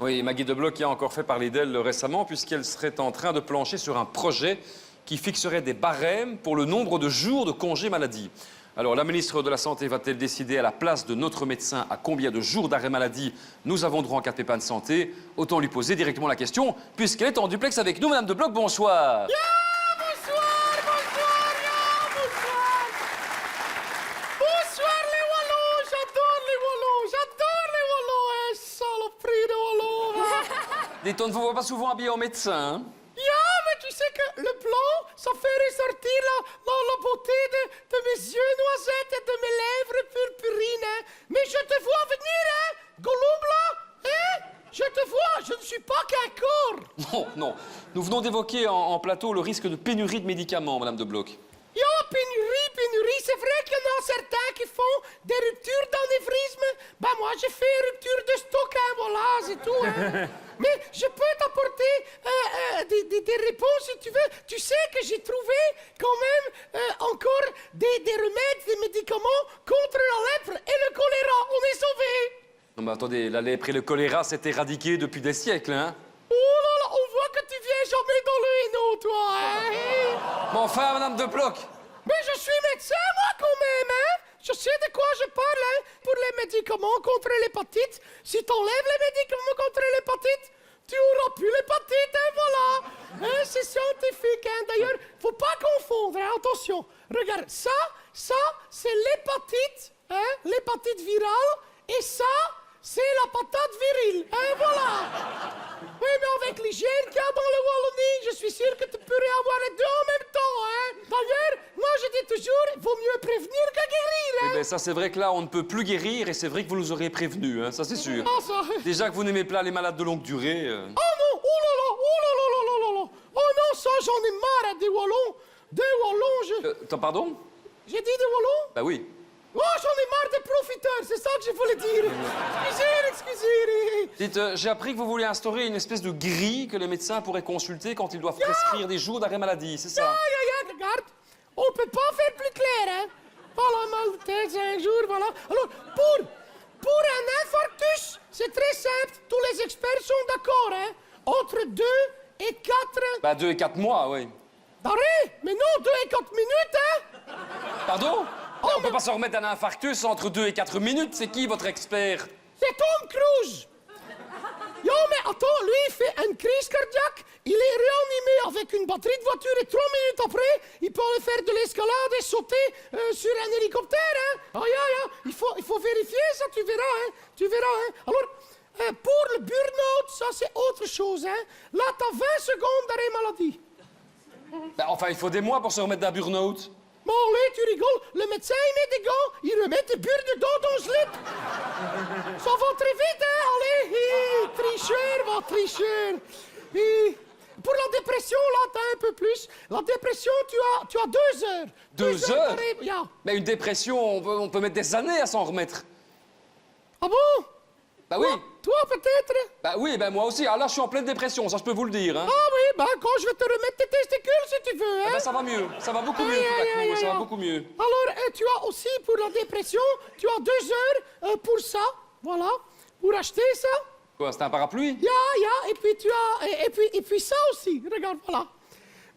Oui, Maggie de Bloch qui a encore fait parler d'elle récemment puisqu'elle serait en train de plancher sur un projet qui fixerait des barèmes pour le nombre de jours de congé maladie. Alors, la ministre de la Santé va-t-elle décider à la place de notre médecin à combien de jours d'arrêt maladie nous avons droit en cas de pépin de santé? Autant lui poser directement la question puisqu'elle est en duplex avec nous. Madame de Bloch, bonsoir. Bonsoir les Wallons, j'adore les Wallons, hein, saloperie de Wallons. Dites, on ne vous voit pas souvent habillé en médecin, hein? Mais tu sais que le blanc, ça fait ressortir la beauté de mes yeux noisettes et de mes lèvres purpurines. Hein. Mais je te vois venir, hein, Gollum là, hein? Je te vois, je ne suis pas qu'un corps. Non, non. Nous venons d'évoquer en plateau le risque de pénurie de médicaments, Madame de Bloch. Pénurie, c'est vrai qu'il y en a certains qui font des ruptures d'anévrisme. Ben moi, j'ai fait rupture de stock, hein, voilà, c'est tout. Hein. Mais je peux t'apporter des réponses si tu veux. Tu sais que j'ai trouvé quand même encore des remèdes, des médicaments contre la lèpre et le choléra. On est sauvés. Non mais attendez, la lèpre et le choléra s'est éradiqué depuis des siècles, hein? Oh là là, on voit que tu viens jamais dans le Hainaut, toi, hein? Mais enfin, Madame de Bloch! Mais je suis médecin, moi, quand même, hein? Je sais de quoi je parle, hein? Pour les médicaments contre l'hépatite, si t'enlèves les médicaments contre l'hépatite, tu auras plus l'hépatite, hein, voilà! Hein, c'est scientifique, hein? D'ailleurs, faut pas confondre, hein? Attention. Regarde, ça, c'est l'hépatite, hein? L'hépatite virale, et ça, c'est la patate virile, hein, voilà! Oui, mais avec l'hygiène qu'il y a dans le Wallonie, je suis sûr que tu pourrais avoir les deux en même temps, hein. D'ailleurs, moi je dis toujours, il vaut mieux prévenir que guérir, hein. Eh ben ça c'est vrai que là on ne peut plus guérir et c'est vrai que vous nous auriez prévenu, hein, ça c'est sûr. Ah, ça... Déjà que vous n'aimez pas les malades de longue durée. Oh non, oh là là, oh là là là là là là. Oh non, ça j'en ai marre, hein, des Wallons. Des Wallons, Pardon? J'ai dit des Wallons? Bah oui. Oh, j'en ai marre des profiteurs, c'est ça que je voulais dire. Excusez. Dites, j'ai appris que vous voulez instaurer une espèce de grille que les médecins pourraient consulter quand ils doivent prescrire des jours d'arrêt maladie, c'est ça? Regarde, on peut pas faire plus clair, hein. Voilà, mal de tête, 5 jours, voilà. Alors, pour un infarctus, c'est très simple, tous les experts sont d'accord, hein. Entre 2 et 4... Bah 2 et 4 mois, oui. D'arrêt? Mais non, 2 et 4 minutes, hein. Pardon? Oh, On peut pas se remettre d'un infarctus entre 2 et 4 minutes, c'est qui votre expert? C'est Tom Cruise. Yo, mais attends, lui, il fait une crise cardiaque, il est réanimé avec une batterie de voiture et 3 minutes après, il peut aller faire de l'escalade et sauter sur un hélicoptère, hein. Il faut vérifier ça, tu verras, hein. Alors, pour le burn-out, ça c'est autre chose, hein. Là, t'as 20 secondes d'arrêt maladie. Bah, enfin, il faut des mois pour se remettre d'un burn-out. Bon, allez, tu rigoles, le médecin, il met des gants, il remet des burnes dedans dans le slip. Ça va très vite, hein, allez, tricheur. Pour la dépression, là, t'as un peu plus. La dépression, tu as 2 heures. 2 heures? Yeah. Mais une dépression, on peut mettre des années à s'en remettre. Ah bon? Bah oui. Toi, peut-être? Bah oui, bah moi aussi. Alors là, je suis en pleine dépression, ça je peux vous le dire, hein. Ah oui, ben quand je vais te remettre tes testicules, si tu veux, hein. Ah bah ça va mieux, ça va beaucoup mieux tout à coup, ça va beaucoup mieux. Alors, tu as aussi pour la dépression, tu as 2 heures pour ça, voilà, pour acheter ça. Quoi, c'est un parapluie? Et puis tu as, et puis ça aussi, regarde, voilà.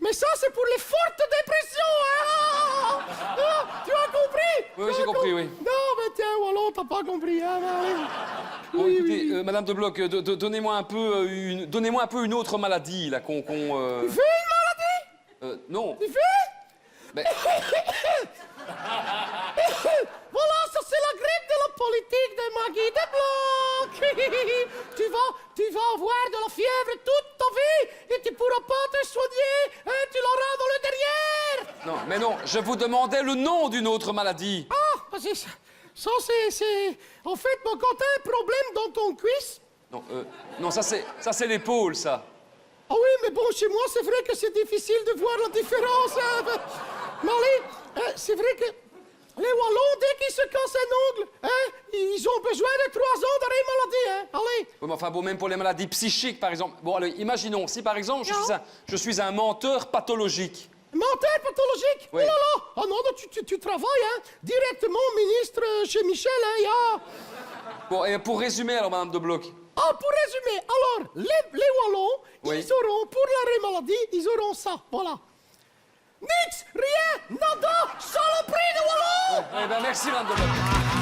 Mais ça, c'est pour les fortes dépressions, hein. Tu as compris? Oui, j'ai compris, oui. Non, mais tiens, Wallon, t'as pas compris, hein. Bon, écoutez, Madame de Bloch, donnez-moi un peu une autre maladie, là, Tu veux une maladie? Non. Tu veux? Mais... Voilà, ça c'est la grippe de la politique de Maggie de Bloch. tu vas avoir de la fièvre toute ta vie et tu pourras pas te soigner, hein, tu l'auras dans le derrière. Non, mais non, je vous demandais le nom d'une autre maladie. Ah, parce que ça c'est... En fait, quand t'as un problème dans ton cuisse... Non, ça c'est l'épaule, ça. Ah oui, mais bon, chez moi, c'est vrai que c'est difficile de voir la différence. Hein. Mais allez, c'est vrai que les Wallons, dès qu'ils se cassent un ongle, hein, ils ont besoin de 3 ans d'arrêt maladie. Hein. Allez. Oui, mais enfin, bon, même pour les maladies psychiques, par exemple. Bon, alors, imaginons, si par exemple, je suis un menteur pathologique. Menteur pathologique? Oui. Oh là là! Ah non, tu travailles, hein, directement ministre chez Michel, hein, Bon, et pour résumer, alors, Madame de Bloch. Ah, pour résumer, alors les Wallons, Oui. ils auront, pour l'arrêt maladie, ils auront ça, voilà. Niks, rien, nada, saloperie de Wallons. Eh ben, merci, Madame de Motte.